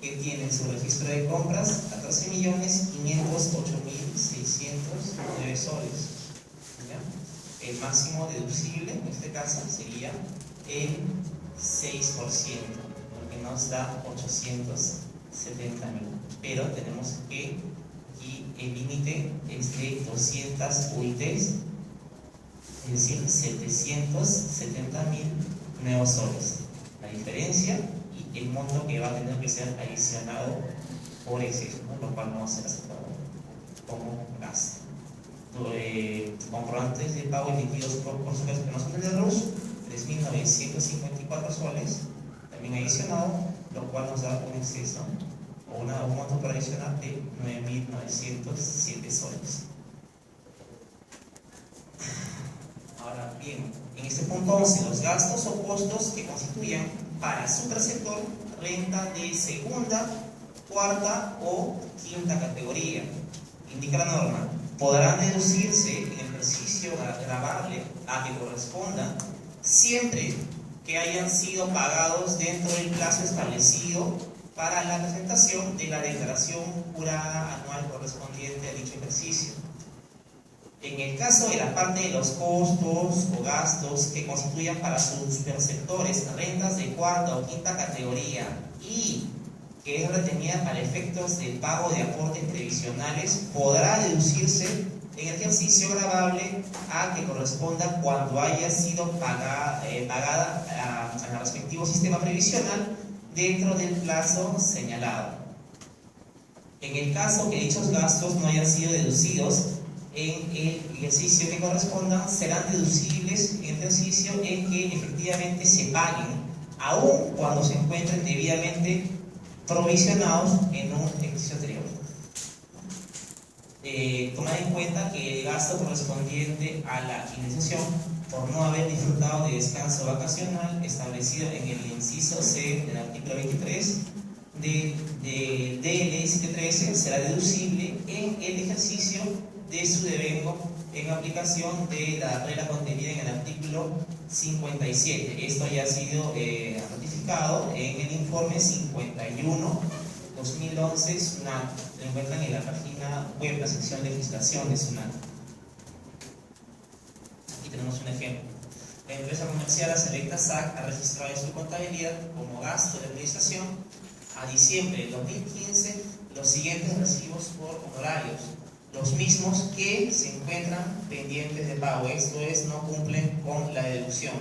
que tiene en su registro de compras 14.508.609 soles. ¿Ya? El máximo deducible en este caso sería el 6%, porque nos da 870.000. Pero tenemos que aquí el límite es de 200 UITs, es decir, 770.000 nuevos soles. La diferencia y el monto que va a tener que ser adicionado por exceso, ¿no?, lo cual no va a ser aceptado como gasto. Comprobantes de pago emitidos por sujetos que no son del RUS, 3.954 soles, también adicionado, lo cual nos da un exceso o un monto por adicional de 9.907 soles. Ahora bien, en este punto 11, los gastos o costos que constituyan para supersector renta de segunda, cuarta o quinta categoría. Indica la norma, podrán deducirse en el ejercicio gravable a que corresponda siempre que hayan sido pagados dentro del plazo establecido para la presentación de la declaración jurada anual correspondiente a dicho ejercicio. En el caso de la parte de los costos o gastos que constituyan para sus supersectores rentas de cuarta o quinta categoría y que es retenida para efectos de pago de aportes previsionales, podrá deducirse en el ejercicio gravable a que corresponda cuando haya sido pagada al respectivo sistema previsional dentro del plazo señalado. En el caso que dichos gastos no hayan sido deducidos en el ejercicio que correspondan, serán deducibles en el ejercicio en que efectivamente se paguen, aun cuando se encuentren debidamente provisionados en un ejercicio anterior. Tomar en cuenta que el gasto correspondiente a la indemnización por no haber disfrutado de descanso vacacional establecido en el inciso C del artículo 23 de Ley 713 será deducible en el ejercicio de su devengo en aplicación de la regla contenida en el artículo 57. Esto ya ha sido ratificado en el informe 51 2011 SUNAT. Lo encuentran en la página web, la sección de legislación de SUNAT. Aquí tenemos un ejemplo. La empresa comercial Selecta SAC ha registrado en su contabilidad como gasto de administración a diciembre del 2015 los siguientes recibos por honorarios, los mismos que se encuentran pendientes de pago. Esto es, no cumplen con la deducción,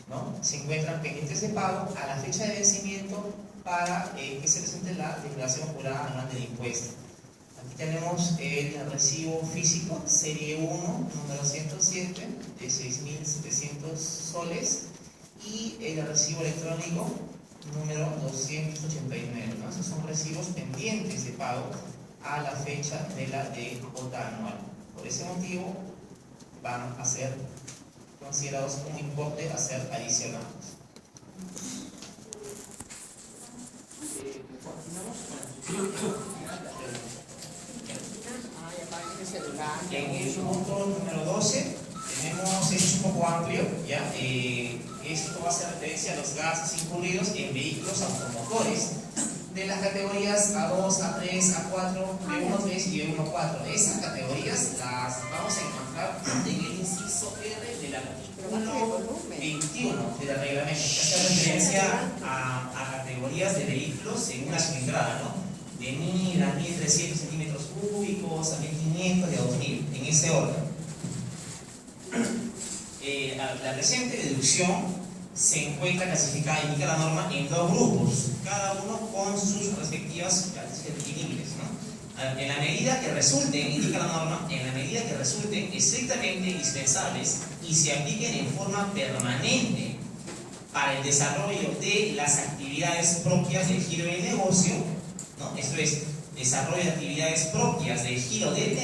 ¿no? Se encuentran pendientes de pago a la fecha de vencimiento para que se presente la declaración jurada anual del impuesto. Aquí tenemos el recibo físico, serie 1, número 107, de 6.700 soles, y el recibo electrónico, número 289, ¿no? Esos son recibos pendientes de pago a la fecha de la cuota anual. Por ese motivo van a ser considerados como importe a ser adicionados. En el punto número 12 tenemos, es un poco amplio, ¿ya? Esto va a hacer referencia a los gastos incurridos en vehículos automotores de las categorías A2, A3, A4, B1.3 y B1.4. Esas categorías las vamos a encontrar en el inciso R del artículo 21 del reglamento, que hace referencia a categorías de vehículos en una cilindrada, ¿no? De 1000 a 1300 centímetros cúbicos, a 1500 y a 2000, en ese orden. La presente deducción se encuentra clasificada, indica la norma, en dos grupos, cada uno con sus respectivas características definibles, ¿no? En la medida que resulten, indica la norma, en la medida que resulten estrictamente indispensables y se apliquen en forma permanente para el desarrollo de las actividades propias del giro del negocio, ¿no? Esto es, desarrollo de actividades propias del giro del